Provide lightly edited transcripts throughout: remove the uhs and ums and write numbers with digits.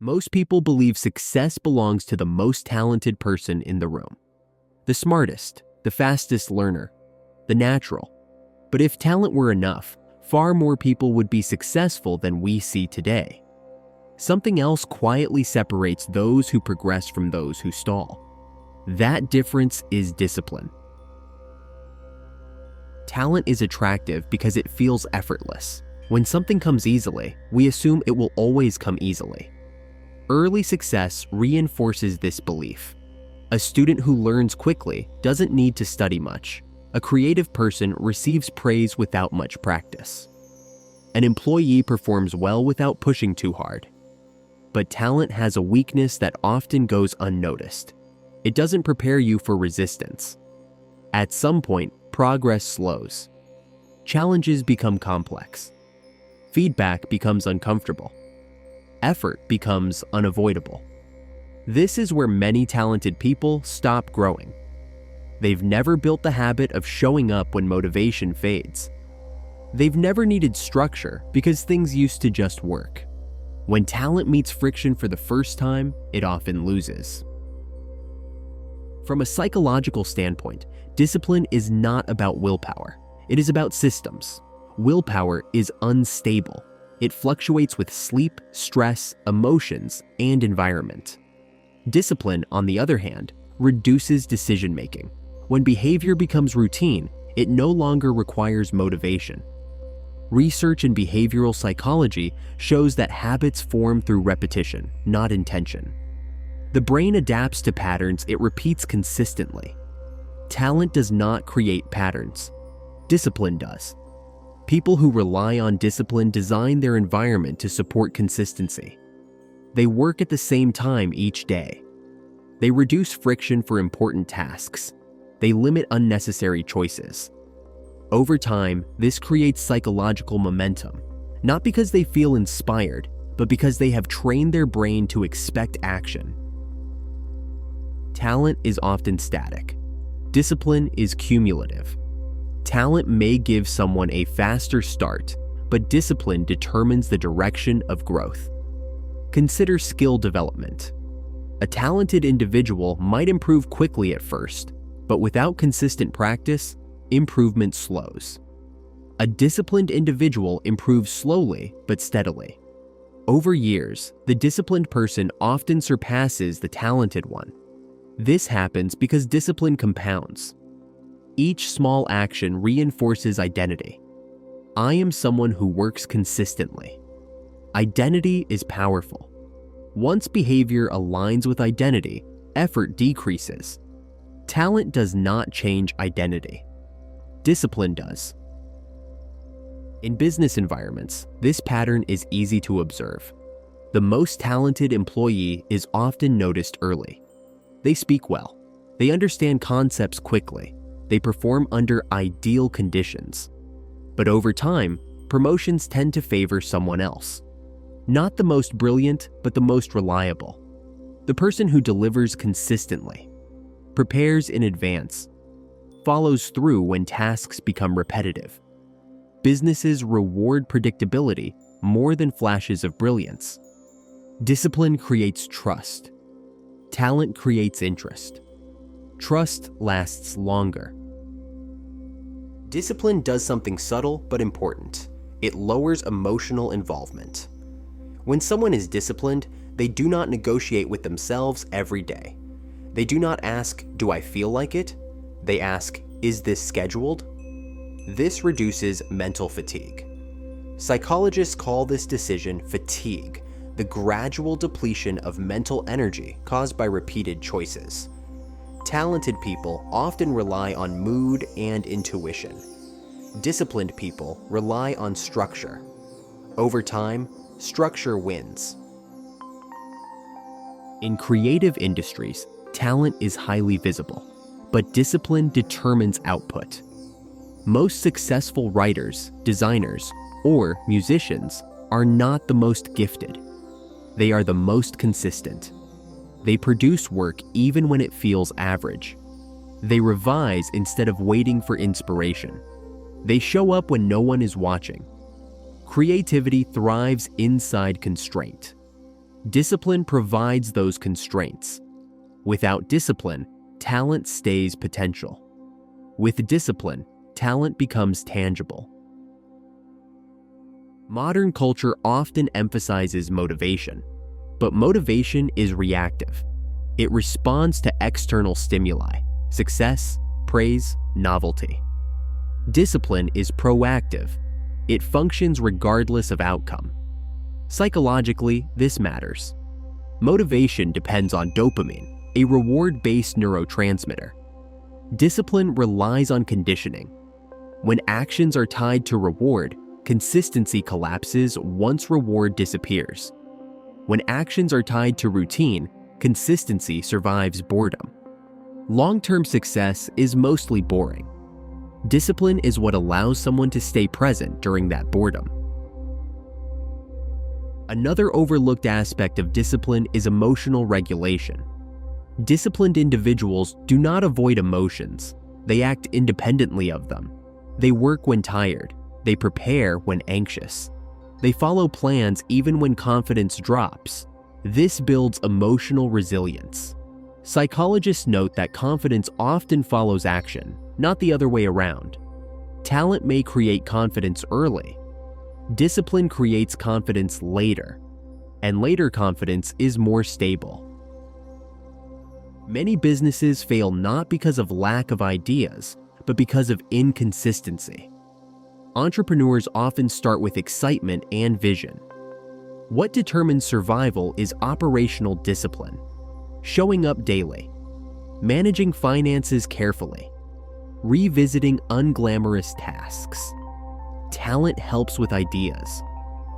Most people believe success belongs to the most talented person in the room, the smartest, the fastest learner, the natural. But if talent were enough, far more people would be successful than we see today. Something else quietly separates those who progress from those who stall. That difference is discipline. Talent is attractive because it feels effortless. When something comes easily, we assume it will always come easily. Early success reinforces this belief. A student who learns quickly doesn't need to study much. A creative person receives praise without much practice. An employee performs well without pushing too hard. But talent has a weakness that often goes unnoticed. It doesn't prepare you for resistance. At some point, progress slows. Challenges become complex. Feedback becomes uncomfortable. Effort becomes unavoidable. This is where many talented people stop growing. They've never built the habit of showing up when motivation fades. They've never needed structure because things used to just work. When talent meets friction for the first time, it often loses. From a psychological standpoint, discipline is not about willpower. It is about systems. Willpower is unstable. It fluctuates with sleep, stress, emotions, and environment. Discipline, on the other hand, reduces decision-making. When behavior becomes routine, it no longer requires motivation. Research in behavioral psychology shows that habits form through repetition, not intention. The brain adapts to patterns it repeats consistently. Talent does not create patterns. Discipline does. People who rely on discipline design their environment to support consistency. They work at the same time each day. They reduce friction for important tasks. They limit unnecessary choices. Over time, this creates psychological momentum, not because they feel inspired, but because they have trained their brain to expect action. Talent is often static. Discipline is cumulative. Talent may give someone a faster start, but discipline determines the direction of growth. Consider skill development. A talented individual might improve quickly at first, but without consistent practice, improvement slows. A disciplined individual improves slowly but steadily. Over years, the disciplined person often surpasses the talented one. This happens because discipline compounds. Each small action reinforces identity. I am someone who works consistently. Identity is powerful. Once behavior aligns with identity, effort decreases. Talent does not change identity. Discipline does. In business environments, this pattern is easy to observe. The most talented employee is often noticed early. They speak well. They understand concepts quickly. They perform under ideal conditions. But over time, promotions tend to favor someone else. Not the most brilliant, but the most reliable. The person who delivers consistently, prepares in advance, follows through when tasks become repetitive. Businesses reward predictability more than flashes of brilliance. Discipline creates trust. Talent creates interest. Trust lasts longer. Discipline does something subtle but important. It lowers emotional involvement. When someone is disciplined, they do not negotiate with themselves every day. They do not ask, "Do I feel like it?" They ask, "Is this scheduled?" This reduces mental fatigue. Psychologists call this decision fatigue, the gradual depletion of mental energy caused by repeated choices. Talented people often rely on mood and intuition. Disciplined people rely on structure. Over time, structure wins. In creative industries, talent is highly visible, but discipline determines output. Most successful writers, designers, or musicians are not the most gifted. They are the most consistent. They produce work even when it feels average. They revise instead of waiting for inspiration. They show up when no one is watching. Creativity thrives inside constraint. Discipline provides those constraints. Without discipline, talent stays potential. With discipline, talent becomes tangible. Modern culture often emphasizes motivation, but motivation is reactive. It responds to external stimuli, success, praise, novelty. Discipline is proactive. It functions regardless of outcome. Psychologically, this matters. Motivation depends on dopamine, a reward-based neurotransmitter. Discipline relies on conditioning. When actions are tied to reward, consistency collapses once reward disappears. When actions are tied to routine, consistency survives boredom. Long-term success is mostly boring. Discipline is what allows someone to stay present during that boredom. Another overlooked aspect of discipline is emotional regulation. Disciplined individuals do not avoid emotions. They act independently of them. They work when tired. They prepare when anxious. They follow plans even when confidence drops. This builds emotional resilience. Psychologists note that confidence often follows action, not the other way around. Talent may create confidence early. Discipline creates confidence later, and later confidence is more stable. Many businesses fail not because of lack of ideas, but because of inconsistency. Entrepreneurs often start with excitement and vision. What determines survival is operational discipline, showing up daily, managing finances carefully, revisiting unglamorous tasks. Talent helps with ideas.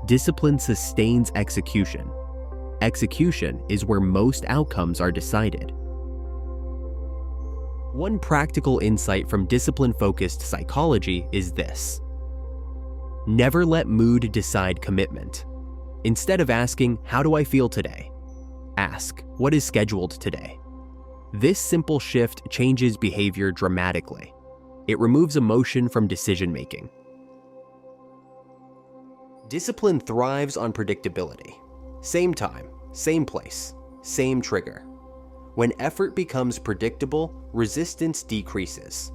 Discipline sustains execution. Execution is where most outcomes are decided. One practical insight from discipline-focused psychology is this: never let mood decide commitment. Instead of asking, "How do I feel today?" ask, "What is scheduled today?" This simple shift changes behavior dramatically. It removes emotion from decision-making. Discipline thrives on predictability. Same time, same place, same trigger. When effort becomes predictable, resistance decreases.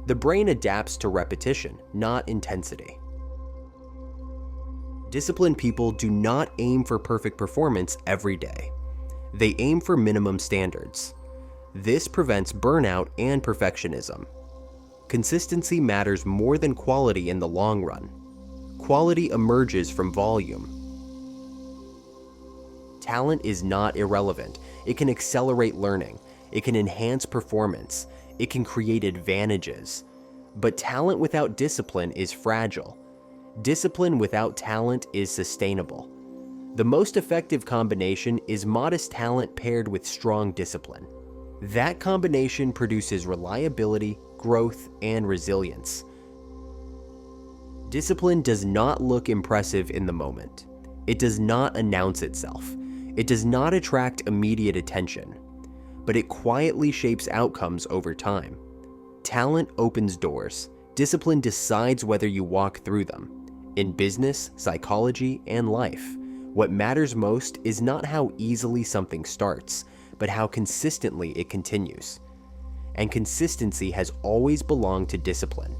The brain adapts to repetition, not intensity. Disciplined people do not aim for perfect performance every day. They aim for minimum standards. This prevents burnout and perfectionism. Consistency matters more than quality in the long run. Quality emerges from volume. Talent is not irrelevant. It can accelerate learning. It can enhance performance. It can create advantages. But talent without discipline is fragile. Discipline without talent is sustainable. The most effective combination is modest talent paired with strong discipline. That combination produces reliability, growth, and resilience. Discipline does not look impressive in the moment. It does not announce itself. It does not attract immediate attention, but it quietly shapes outcomes over time. Talent opens doors. Discipline decides whether you walk through them. In business, psychology, and life, what matters most is not how easily something starts, but how consistently it continues. And consistency has always belonged to discipline.